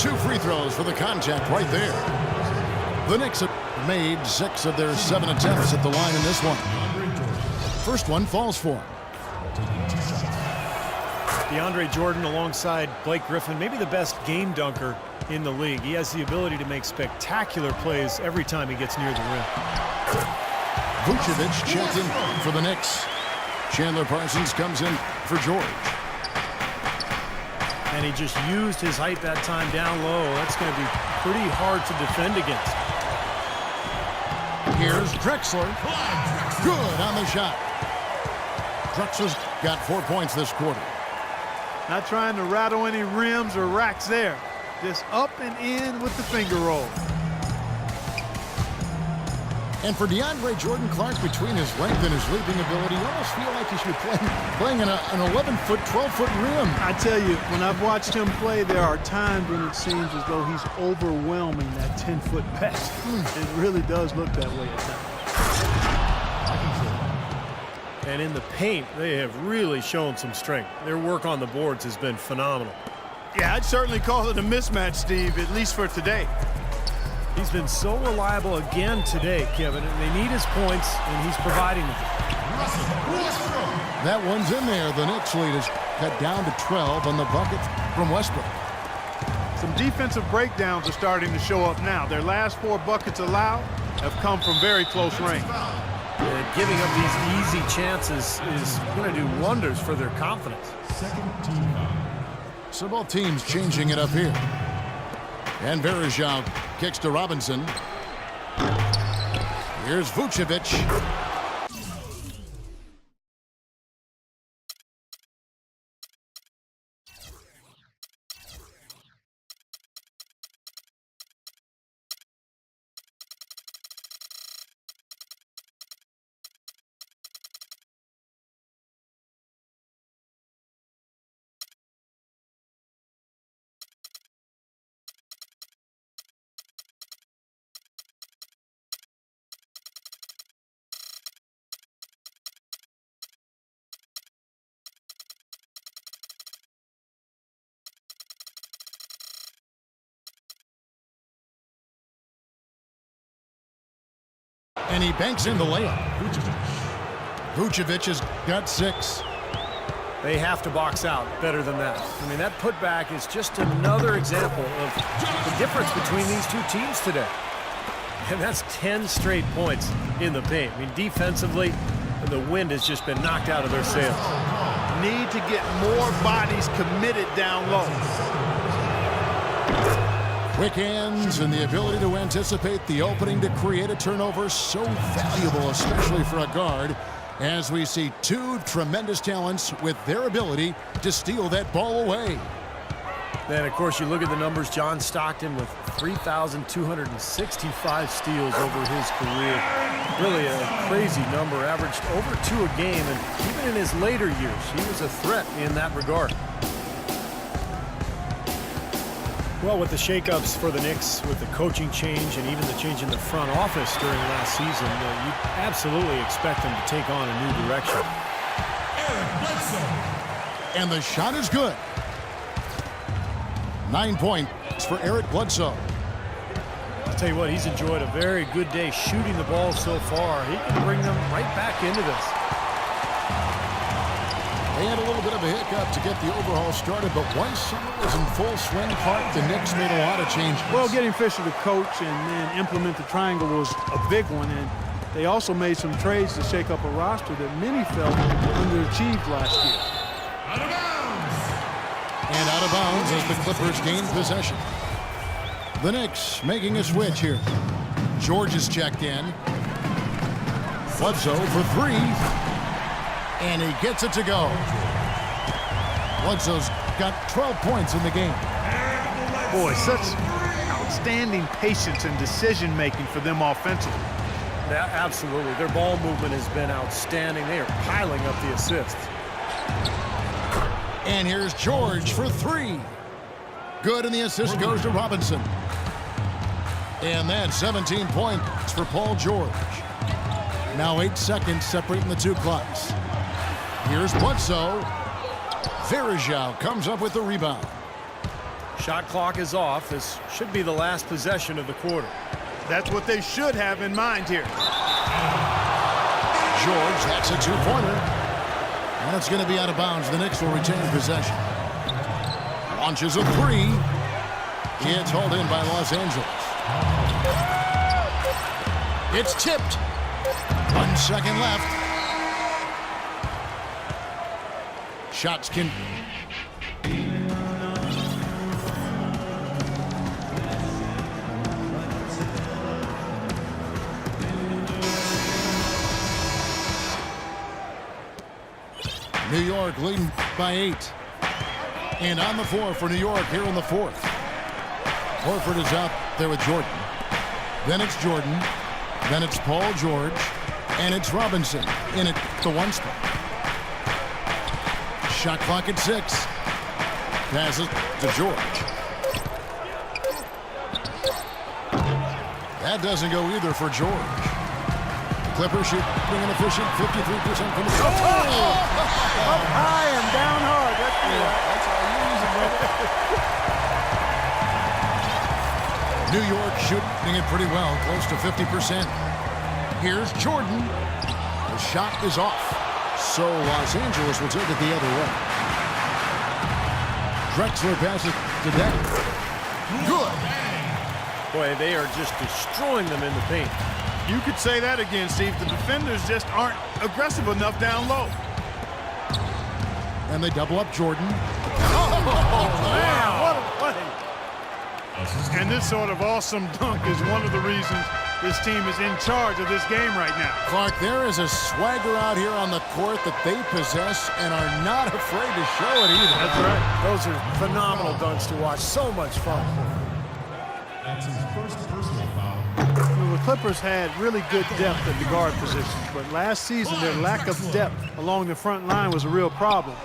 2 free throws for the contact right there. The Knicks have made 6 of their 7 attempts at the line in this one. First one falls for him. DeAndre Jordan alongside Blake Griffin, maybe the best game dunker in the league. He has the ability to make spectacular plays every time he gets near the rim. Vucevic checked in for the Knicks. Chandler Parsons comes in for George. And he just used his height that time down low. That's going to be pretty hard to defend against. Here's Drexler. Good on the shot. Drexler's got 4 points this quarter. Not trying to rattle any rims or racks there. Just up and in with the finger roll. And for DeAndre Jordan, Clark, between his length and his leaping ability, you almost feel like he should be playing an 11-foot, 12-foot rim. I tell you, when I've watched him play, there are times when it seems as though he's overwhelming that 10-foot pass. It really does look that way at times. And in the paint, they have really shown some strength. Their work on the boards has been phenomenal. Yeah, I'd certainly call it a mismatch, Steve, at least for today. He's been so reliable again today, Kevin, and they need his points, and he's providing them. That one's in there. The Knicks lead is cut down to 12 on the bucket from Westbrook. Some defensive breakdowns are starting to show up now. Their last 4 buckets allowed have come from very close range. And giving up these easy chances is going to do wonders for their confidence. So both teams changing it up here. And Varejao kicks to Robinson. Here's Vucevic. And he banks in the layup. Vucevic has got 6. They have to box out better than that. I mean, that putback is just another example of the difference between these two teams today. And that's 10 straight points in the paint. I mean, defensively, the wind has just been knocked out of their sails. Need to get more bodies committed down low. Quick hands and the ability to anticipate the opening to create a turnover, so valuable, especially for a guard, as we see 2 tremendous talents with their ability to steal that ball away. Then, of course, you look at the numbers. John Stockton with 3,265 steals over his career. Really a crazy number, averaged over 2 a game, and even in his later years, he was a threat in that regard. Well, with the shakeups for the Knicks, with the coaching change and even the change in the front office during last season, you absolutely expect them to take on a new direction. And the shot is good. 9 points for Eric Bledsoe. I'll tell you what, he's enjoyed a very good day shooting the ball so far. He can bring them right back into this. They had a little bit of a hiccup to get the overhaul started, but once summer was in full swing, Clark, the Knicks made a lot of changes. Well, getting Fisher to coach and then implement the triangle was a big one, and they also made some trades to shake up a roster that many felt underachieved last year. Out of bounds! And out of bounds as the Clippers gain possession. The Knicks making a switch here. George is checked in. Bledsoe for 3. And he gets it to go. Bledsoe's got 12 points in the game. Boy, such outstanding patience and decision-making for them offensively. Yeah, absolutely. Their ball movement has been outstanding. They are piling up the assists. And here's George for 3. Good, and the assist goes to Robinson. And that's 17 points for Paul George. Now 8 seconds separating the 2 clocks. Here's Bledsoe. Varejao comes up with the rebound. Shot clock is off. This should be the last possession of the quarter. That's what they should have in mind here. George, that's a two-pointer. And it's going to be out of bounds. The Knicks will retain possession. Launches a three. It's hauled in by Los Angeles. It's tipped. 1 second left. Shots can... New York leading by 8. And on the floor for New York here in the fourth. Horford is out there with Jordan. Then it's Jordan. Then it's Paul George. And it's Robinson in at the 1 spot. Shot clock at 6. Passes to George. That doesn't go either for George. Clippers shooting an efficient 53% from the field. Up high and down hard. That's all you use it, brother. New York shooting it pretty well, close to 50%. Here's Jordan. The shot is off. So Los Angeles will take it the other way. Drexler passes to Deck. Good. Boy, they are just destroying them in the paint. You could say that again, Steve. The defenders just aren't aggressive enough down low. And they double up Jordan. Man, what a play. And this sort of awesome dunk is one of the reasons this team is in charge of this game right now. Clark, there is a swagger out here on the court that they possess and are not afraid to show it either. That's right. Those are phenomenal dunks to watch. So much fun. That's his first personal foul. Well, the Clippers had really good depth at the guard positions, but last season their lack of depth along the front line was a real problem.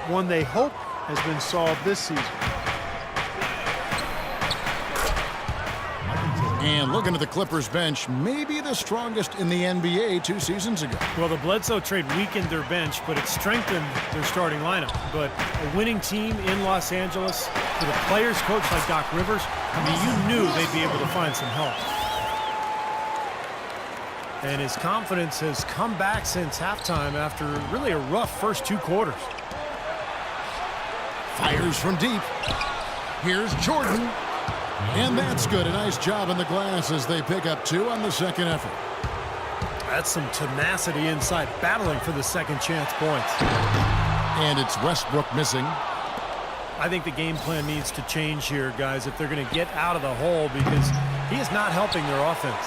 One they hope has been solved this season. And looking at the Clippers bench, maybe the strongest in the NBA 2 seasons ago. Well, the Bledsoe trade weakened their bench, but it strengthened their starting lineup. But a winning team in Los Angeles with a players coach like Doc Rivers, I mean, you knew they'd be able to find some help. And his confidence has come back since halftime after really a rough first 2 quarters. Fires from deep. Here's Jordan. And that's good. A nice job in the glass as they pick up 2 on the second effort. That's some tenacity inside, battling for the second chance points. And it's Westbrook missing. I think the game plan needs to change here, guys, if they're going to get out of the hole, because he is not helping their offense.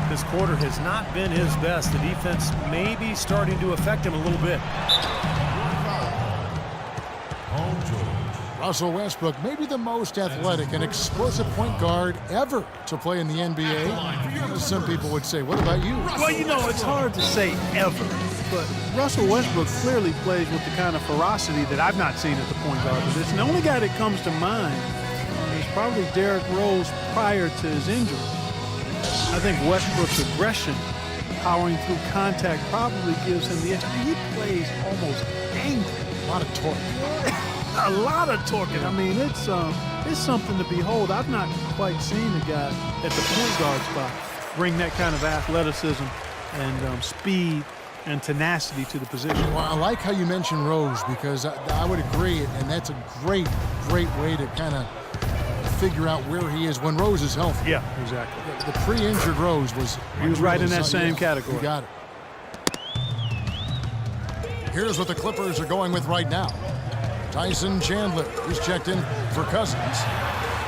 This quarter has not been his best. The defense may be starting to affect him a little bit. Russell Westbrook, maybe the most athletic and explosive point guard ever to play in the NBA. Some people would say, what about you? Well, you know, it's hard to say ever, but Russell Westbrook clearly plays with the kind of ferocity that I've not seen at the point guard position. The only guy that comes to mind is probably Derrick Rose prior to his injury. I think Westbrook's aggression, powering through contact, probably gives him the edge. He plays almost angry. A lot of torque. A lot of torque. I mean, it's something to behold. I've not quite seen a guy at the point guard spot bring that kind of athleticism and speed and tenacity to the position. Well, I like how you mentioned Rose, because I would agree, and that's a great way to kind of figure out where he is when Rose is healthy. Yeah, exactly. The pre-injured Rose was... He was right in that same category. You got it. Here's what the Clippers are going with right now. Tyson Chandler is checked in for Cousins.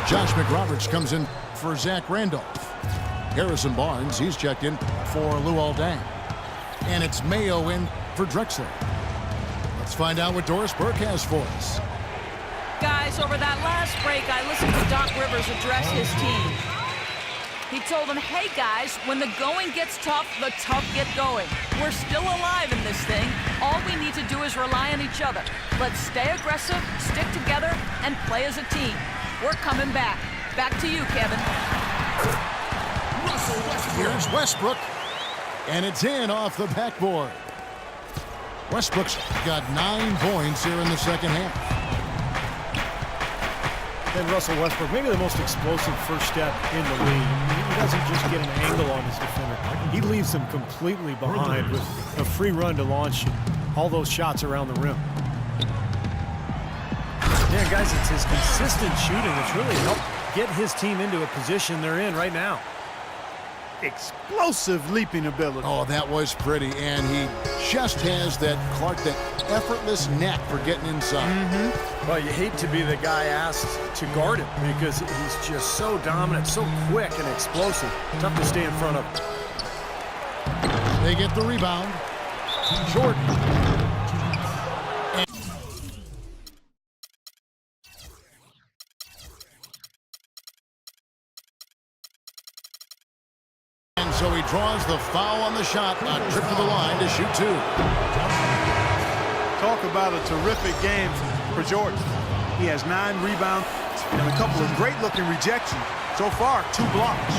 Josh McRoberts comes in for Zach Randolph. Harrison Barnes, he's checked in for Luol Deng. And it's Mayo in for Drexler. Let's find out what Doris Burke has for us. Guys, over that last break, I listened to Doc Rivers address his team. He told them, hey guys, when the going gets tough, the tough get going. We're still alive in this thing. All we need to do is rely on each other. Let's stay aggressive, stick together, and play as a team. We're coming back. Back to you, Kevin. Here's Westbrook, and it's in off the backboard. Westbrook's got 9 points here in the second half. And Russell Westbrook, maybe the most explosive first step in the league. He doesn't just get an angle on his defender. He leaves him completely behind with a free run to launch all those shots around the rim. Yeah, guys, it's his consistent shooting that's really helped get his team into a position they're in right now. Explosive leaping ability. Oh, that was pretty. And he just has that, Clark, that effortless knack for getting inside. Well, you hate to be the guy asked to guard him because he's just so dominant, so quick and explosive. Tough to stay in front of him. They get the rebound. Jordan. And so he draws the foul on the shot. A trip to the line to shoot two. Talk about a terrific game for Jordan. He has 9 rebounds and a couple of great-looking rejections. So far, 2 blocks.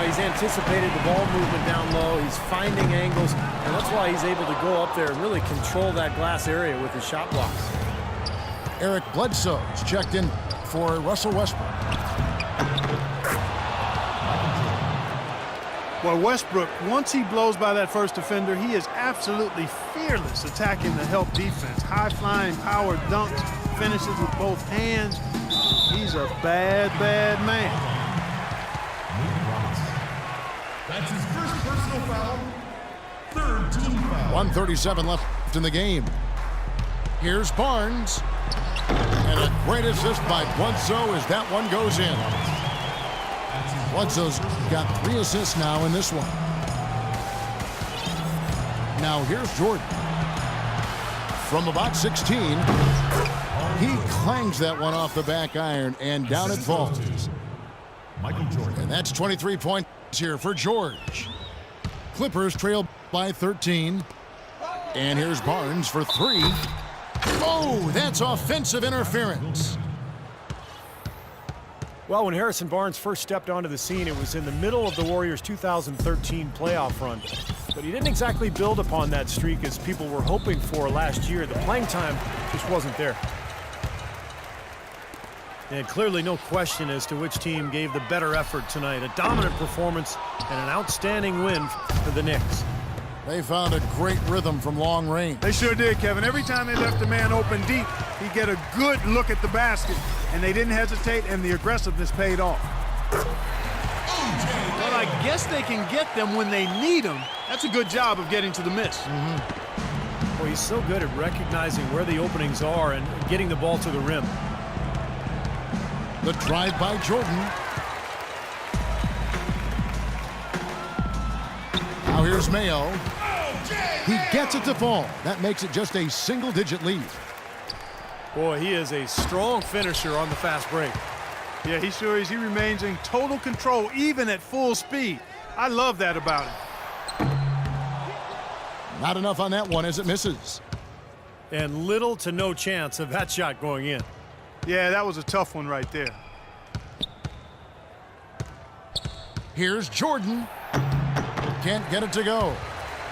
He's anticipated the ball movement down low. He's finding angles, and that's why he's able to go up there and really control that glass area with his shot blocks. Eric Bledsoe is checked in for Russell Westbrook. Well, Westbrook, once he blows by that first defender, he is absolutely fearless attacking the help defense. High-flying power dunks, finishes with both hands. He's a bad, bad man. That's his first personal foul. Third team foul. 1:37 left in the game. Here's Barnes. And a great assist by Bledsoe as that one goes in. Bledsoe's got 3 assists now in this one. Now here's Jordan. From about 16, he clangs that one off the back iron and down it falls. Michael Jordan. And that's 23 points here for George. Clippers trail by 13. And here's Barnes for 3. Oh, that's offensive interference. Well, when Harrison Barnes first stepped onto the scene, it was in the middle of the Warriors' 2013 playoff run. But he didn't exactly build upon that streak as people were hoping for last year. The playing time just wasn't there. And clearly no question as to which team gave the better effort tonight. A dominant performance and an outstanding win for the Knicks. They found a great rhythm from long range. They sure did, Kevin. Every time they left the man open deep, he'd get a good look at the basket. And they didn't hesitate, and the aggressiveness paid off. Well, I guess they can get them when they need them. That's a good job of getting to the miss. Well, he's so good at recognizing where the openings are and getting the ball to the rim. The drive by Jordan. Now here's Mayo. He gets it to fall. That makes it just a single-digit lead. Boy, he is a strong finisher on the fast break. Yeah, he sure is. He remains in total control, even at full speed. I love that about him. Not enough on that one as it misses. And little to no chance of that shot going in. Yeah, that was a tough one right there. Here's Jordan. Can't get it to go.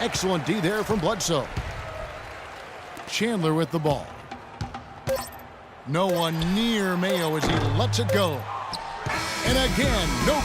Excellent D there from Bledsoe. Chandler with the ball. No one near Mayo as he lets it go. And again, no